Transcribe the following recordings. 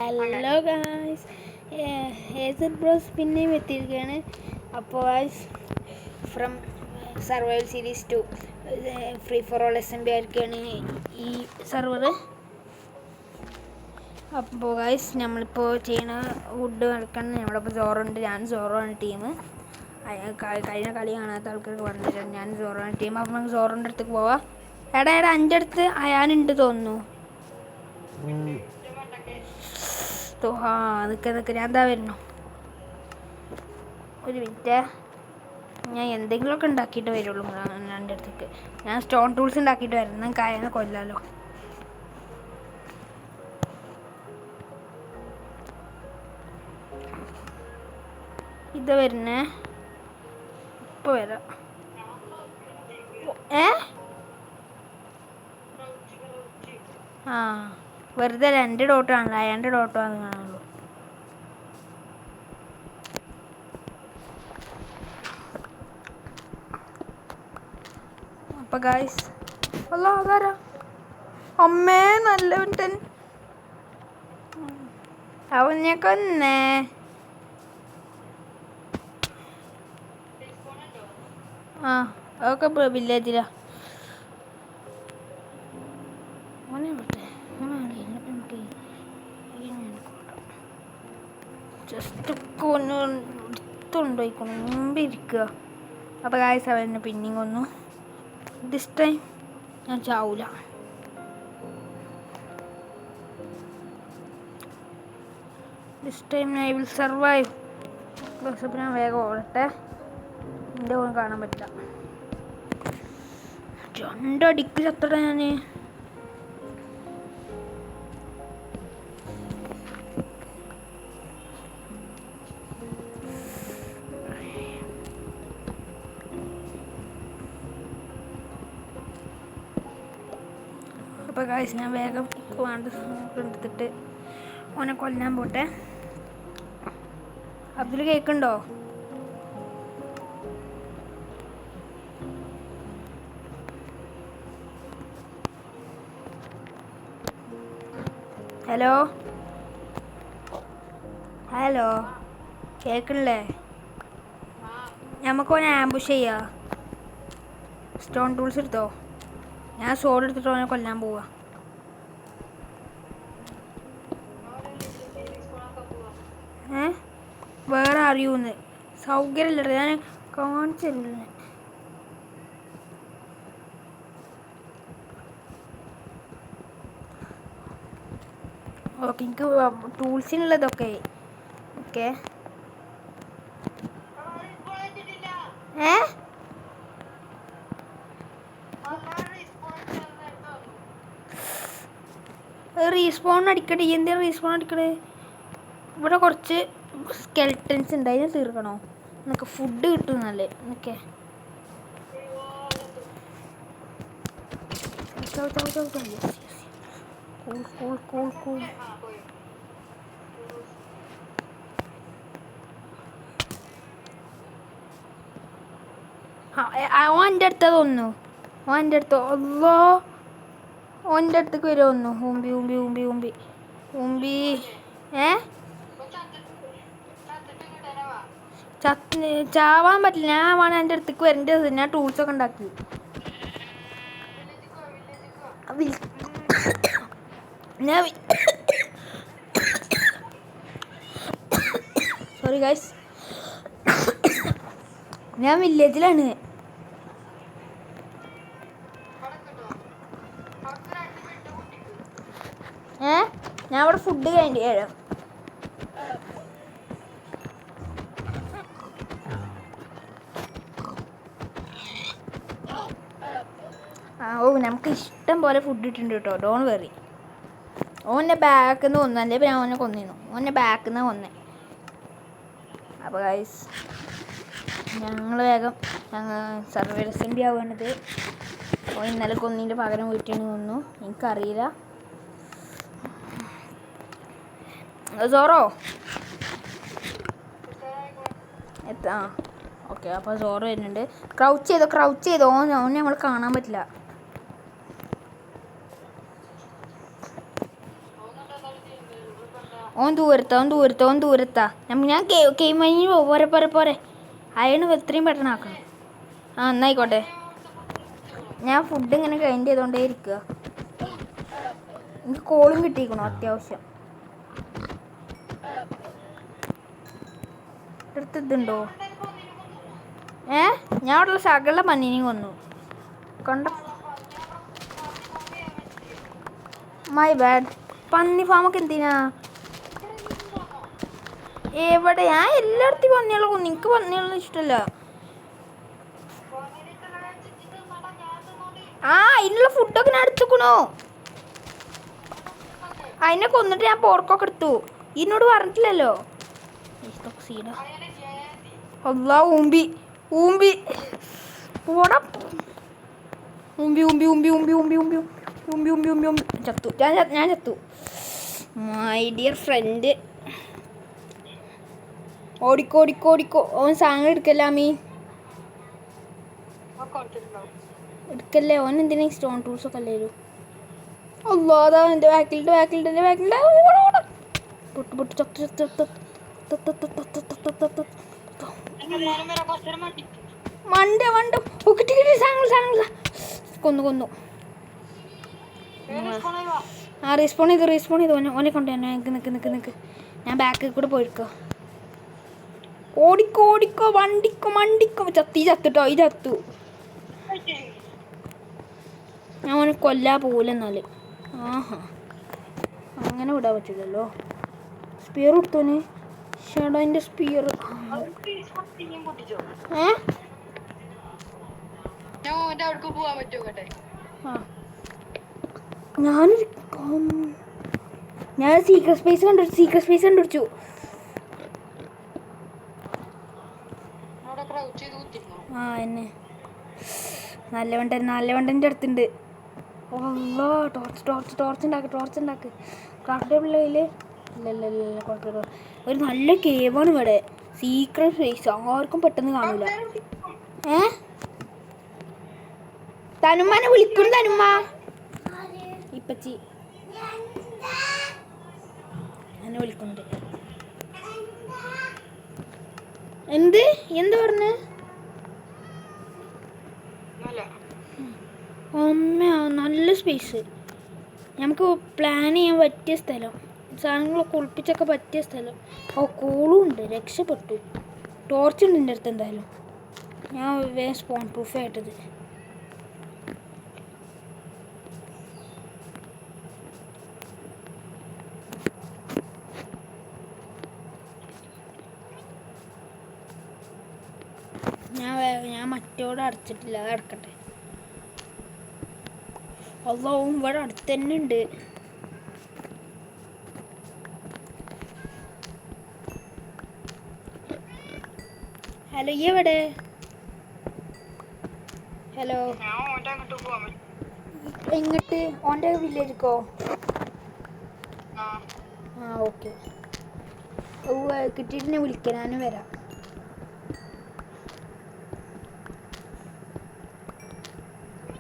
Hello guys, Acer bros പിന്നെയും എത്തിയിരിക്കുകയാണ്. അപ്പോൾ guys, from survival series 2 free for all SMB ആയിരിക്കുകയാണ് ഈ സെർവർ. അപ്പോൾ ഗായ്സ്, നമ്മളിപ്പോൾ ചെയ്യണ വുഡ് കളിക്കണം. നമ്മളിപ്പോൾ സോറുണ്ട്, ഞാൻ സോറാണ് ടീം. കഴിഞ്ഞ കളി കാണാത്ത ആൾക്കാർക്ക് പറഞ്ഞുതരാം, ഞാൻ സോറാണ് ടീം. അപ്പോൾ നമുക്ക് സോറിൻ്റെ അടുത്തേക്ക് പോവാം. എടാ എൻ്റെ അടുത്ത് അയാനുണ്ട് തോന്നുന്നു. നിൽക്ക് ഞാൻ എന്താ വരുന്നു. ഒരു മിനിറ്റ്, ഞാൻ എന്തെങ്കിലുമൊക്കെ ഉണ്ടാക്കിയിട്ട് വരുള്ളൂ എൻ്റെ അടുത്തേക്ക്. ഞാൻ സ്റ്റോൺ ടൂൾസ് ഉണ്ടാക്കിയിട്ട് വരും, നിങ്ങൾക്ക് അയാളെ കൊല്ലാലോ. ഇത് വരുന്നേ, ഇപ്പോൾ വരാം. വെറുതെ 2 ഡോട്ട് കാണില്ല, 2 ഡോട്ട് അത് കാണുള്ളൂ. അപ്പൊ ഗായ്സ്, അതാരാ? അമ്മേ, നല്ലവൻ തന്നെ. അവനെ കൊന്നേ. അതൊക്കെ വില്ലേജിലാ. ജസ്റ്റ് എടുത്തുകൊണ്ടുപോയിക്കൊണ്ട് മുമ്പ് ഇരിക്കുക. അപ്പോൾ ഗായ്സ്, അവനെ പിന്നെയും കൊന്നു. ദിസ് ടൈം ഞാൻ ചാവൂല. This time I will survive. അപ്പോൾ ഞാൻ വേഗം ഓടട്ടെ, എൻ്റെ പോലും കാണാൻ പറ്റില്ല. 2 അടിക്ക് ചത്തട ഞാൻ. അപ്പോൾ ഗായ്സ്, ഞാൻ വേഗം എടുത്തിട്ട് ഓനെ കൊല്ലാൻ പോട്ടെ. അബ്ദുൽ കേൾക്കുന്നുണ്ടോ? ഹലോ ഹലോ, കേൾക്കണില്ലേ? നമുക്ക് ഓനെ ആംബുഷ് ചെയ്യാം. സ്റ്റോൺ ടൂൾസ് എടുത്തോ, ഞാൻ സോഡ് എടുത്തിട്ട് ഓനെ കൊല്ലാൻ പോവാ. വേറെ അറിയൂന്ന് സൗകര്യമില്ല, ഞാൻ കാണിച്ചില്ല. ഓക്കെ, എനിക്ക് ടൂൾസിനുള്ളതൊക്കെ. Okay, respawn അടിക്കട്ടെ. എന്തിനാ റീസ്പോൺ അടിക്കണേ? ഇവിടെ കുറച്ച് സ്കെൽട്ടൻസ് ഉണ്ട്, അതിനെ തീർക്കണോ? എന്നൊക്കെ ഫുഡ് കിട്ടുന്നല്ലേ. എന്നൊക്കെ ഓൻ്റെ അടുത്ത് തോന്നുന്നു. ഓൻ്റെ അടുത്ത് ഓൻ്റെ അടുത്തേക്ക് വരുമോ? ഊമ്പി ഊമ്പി ഊമ്പി ഊമ്പി ഊമ്പി. ചാവാൻ പറ്റില്ല. ഞാൻ വേണം എൻ്റെ അടുത്തേക്ക് വരേണ്ടത്. ഞാൻ ടൂൾസൊക്കെ ഉണ്ടാക്കി. സോറി ഗൈസ്, ഞാൻ വില്ലേജിലാണ്. ഞാൻ അവിടെ ഫുഡ് കഴിഞ്ഞ നമുക്ക് ഇഷ്ടം പോലെ ഫുഡ് ഇട്ടിട്ടുണ്ട് കേട്ടോ. Don't worry. ഓൻ്റെ ബാക്കിൽ നിന്ന് കൊന്നു, അല്ലേ ഞാൻ ഓനെ കൊന്നിരുന്നു. ഓൻ്റെ ബാക്കിൽ നിന്ന് കൊന്നേ. അപ്പോൾ ഗൈസ്, ഞങ്ങൾ വേഗം സർവൈവൽ SMB ആവുകയാണിത്. ഇന്നലെ കൊന്നതിൻ്റെ പകരം വീട്ടിൽ കൊന്നു. എനിക്കറിയില്ല. സോറോ ഓക്കെ. അപ്പോൾ സോറോ വരുന്നുണ്ട്. ക്രൗച്ച് ചെയ്തോ. ഓൻ നമ്മൾ കാണാൻ പറ്റില്ല. ഓൻ ദൂരത്താ ഞാൻ ഗെയിം കഴിഞ്ഞ് പോരെ അയണ് എത്രയും പെട്ടെന്ന് ആക്കണം. ആ എന്നായിക്കോട്ടെ. ഞാൻ ഫുഡ് ഇങ്ങനെ ഗ്രൈൻഡ് ചെയ്തുകൊണ്ടേ ഇരിക്കുക. എനിക്ക് കോളും കിട്ടിയിരിക്കണോ അത്യാവശ്യം. എടുത്തിട്ടുണ്ടോ? ഞാൻ അവിടെ സകല പന്നിനെയും കൊന്നു കണ്ട. My bad. പന്നി ഫാമൊക്കെ എന്തിനാ? എവിടെ? ഞാൻ എല്ലായിടത്തും പന്നികളെ കൊന്നു. എനിക്ക് പന്നികളൊന്നും ഇഷ്ടമല്ല. അതിനുള്ള ഫുഡൊക്കെ ഞാൻ എടുത്തുക്കണോ? അതിനെ കൊന്നിട്ട് ഞാൻ പോർക്കൊക്കെ എടുത്തു. ഇതിനോട് പറഞ്ഞിട്ടില്ലല്ലോ. അല്ലാ ഊമ്പി ഓടാ. ചത്തു. ഞാൻ ചത്തു. My dear friend. ഓടിക്കോ. ഓൻ സാധനം എടുക്കല്ലാമീ. എടുക്കല്ലേ. ഓൻ എന്തിനാ സ്റ്റോൺ ടൂൾസൊക്കെ അല്ലേലും. അല്ലാതാ എൻ്റെ ബാക്കിലുണ്ട്. പൊട്ട് ചത്തു. മണ്ട കിട്ടി സാധനങ്ങൾ കൊന്നു. റീസ്പോൺ ചെയ്തു. ഓനെ കൊണ്ട് തന്നെ നിക്ക്. ഞാൻ ബാക്കിൽ കൂടെ പോയിരിക്കോ. ഓടിക്കോ മണ്ടിക്കോ. ചത്തിട്ടോ. ഈ ചത്തു. ഞാൻ ഓനെ കൊല്ലാ പോലെന്നാല്. ആഹാ അങ്ങനെ വിടാൻ പറ്റില്ലല്ലോ. സ്പിയർ കൊടുത്തോന്. ഷാഡോന്റെ സ്പിയർ. ഞാൻ സീക്രട്ട് സ്പേസ് കണ്ടുപിടിച്ചു. എന്നെ നല്ല വണ്ടൻ്റെ അടുത്തുണ്ട്. ടോർച്ച് ഉണ്ടാക്ക്. ക്രാഫ്റ്റ് ടേബിളിൽ ഇല്ല. ഒരു നല്ല കേവാണ് ഇവിടെ. സീക്രട്ട് സ്പേസ് ആർക്കും പെട്ടെന്ന് കാണൂല. തനുമ്മാനെ വിളിക്കും. തനുമ്മ ഇപ്പച്ചി എന്നെ വിളിക്കുന്നുണ്ട്. എന്ത് പറഞ്ഞ്? അമ്മ നല്ല സ്പേസ്. നമുക്ക് പ്ലാൻ ചെയ്യാൻ പറ്റിയ സ്ഥലം. സാധനങ്ങളൊക്കെ ഒളിപ്പിച്ചൊക്കെ പറ്റിയ സ്ഥലം. കൂളും ഉണ്ട്. രക്ഷപ്പെട്ടു. ടോർച്ചുണ്ട് എൻ്റെ അടുത്ത്. എന്തായാലും ഞാൻ വേഗം സ്പോൺ പ്രൂഫ് ആയിട്ടത്. ഞാൻ മറ്റോടെ അടച്ചിട്ടില്ല. അത് അടക്കട്ടെ. അള്ളാവും ഇവിടെ അടുത്ത് തന്നെ ഉണ്ട്. ഹലോ എവിടെ? ഹലോ എങ്ങോട്ട്? ഓൻ്റെ വില്ലേജിക്കോ? ഓക്കെ. കിട്ടിയിട്ട് ഞാൻ വിളിക്കാം. ഞാനും വരാം.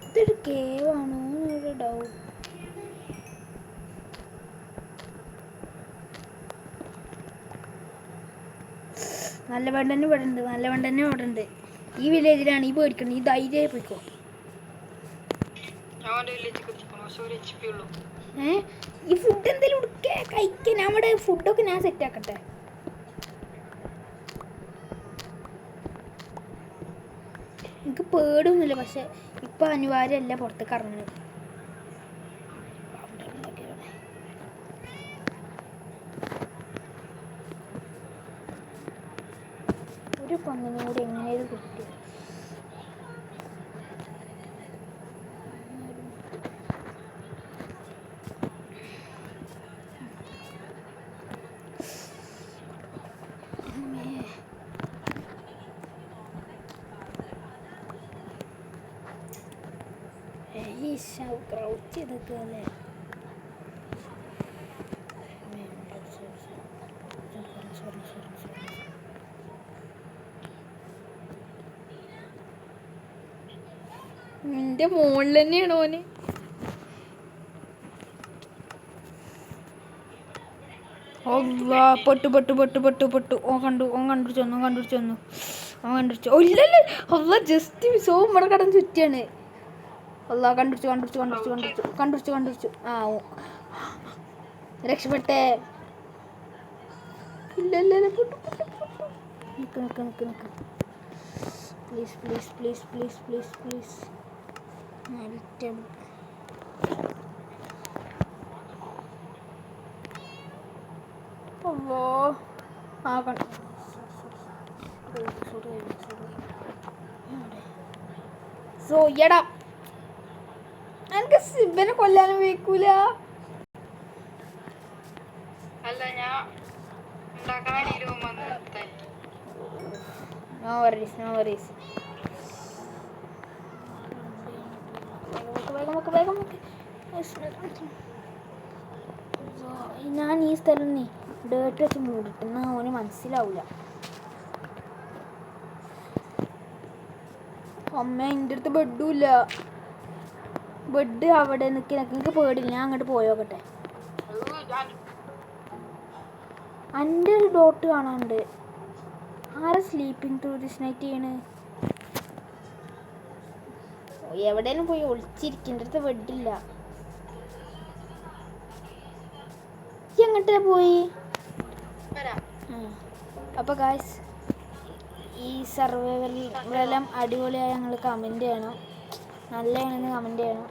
ഇതൊരു കേവാണോ എന്നൊരു ഡൗട്ട്. നല്ല വണ്ടന്നെ ഇവിടെ ഉണ്ട്. ഈ വില്ലേജിലാണ്. ഈ പോയിരിക്കണം. ഈ ധൈര്യമായി പോയിക്കോ. ഈ ഫുഡ് എന്തെങ്കിലും കഴിക്കാൻ. നമ്മുടെ ഫുഡൊക്കെ ഞാൻ സെറ്റ് ആക്കട്ടെ. എനിക്ക് പേടിയൊന്നുമില്ല. പക്ഷെ ഇപ്പം അനിവാര്യമല്ല പുറത്തേക്ക് ഇറങ്ങുന്നത്. ഒരു പന്നിനോട് എങ്ങനെയത് കിട്ടി? ക്രൗച്ച് ചെയ്തൊക്കെ അല്ലേ? നിന്റെ മോളിൽ തന്നെയാണ് ഓന്. അള്ളാ പെട്ടു ഓൻ കണ്ടുപിടിച്ചു ഓ ഇല്ലല്ലേ അള്ളാ ജസ്റ്റ് സോ ഇവിടെ കടന്ന് ചുറ്റിയാണ്. അള്ളാ കണ്ടുപിടിച്ചു ആ രക്ഷപ്പെട്ടെ. ഇല്ല നിക്ക് പ്ലീസ് അല്ലോ ആ സോയടാ എനിക്ക് സിബനെ കൊല്ലാനും വെക്കൂല. No worries. വേഗം ഞാൻ ഈ സ്ഥലം ഡേർട്ട് വെച്ച് മൂടിട്ടെന്നാ ഓന് മനസ്സിലാവൂല. അമ്മ എൻ്റെ അടുത്ത് ബെഡും ഇല്ല. ബെഡ് അവിടെ നിൽക്കി പേടില്ല. ഞാൻ അങ്ങോട്ട് പോയോക്കട്ടെ. എൻ്റെ ഒരു ഡോട്ട് കാണാനുണ്ട്. ആരാ സ്ലീപ്പിംഗ് ത്രൂ ദിസ് നൈറ്റ് ചെയ്യണ്? എവിടെയും പോയി ഒളിച്ചിരിക്കേണ്ട അടുത്ത് ബെഡില്ല. എങ്ങോട്ടാ പോയി? അപ്പോൾ ഗായ്സ് ഈ സർവൈവൽ അടിപൊളിയായി ഞങ്ങൾ കമൻറ്റ് ചെയ്യണം. നല്ലതാണെന്ന് കമൻറ്റ് ചെയ്യണം.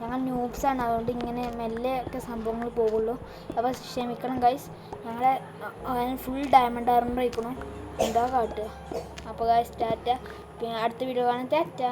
ഞങ്ങൾ ന്യൂബ്സാണ്, അതുകൊണ്ട് ഇങ്ങനെ മെല്ലെ ഒക്കെ സംഭവങ്ങൾ പോകുള്ളൂ. അപ്പോൾ ക്ഷമിക്കണം ഗൈസ്. ഞങ്ങളെ ഫുൾ ഡയമണ്ട് ആർമർ ആയിക്കണം എന്താ കാട്ടുക. അപ്പോൾ ഗൈസ് ടാറ്റ. പിന്നെ അടുത്ത വീഡിയോ കാണാൻ ടാറ്റ.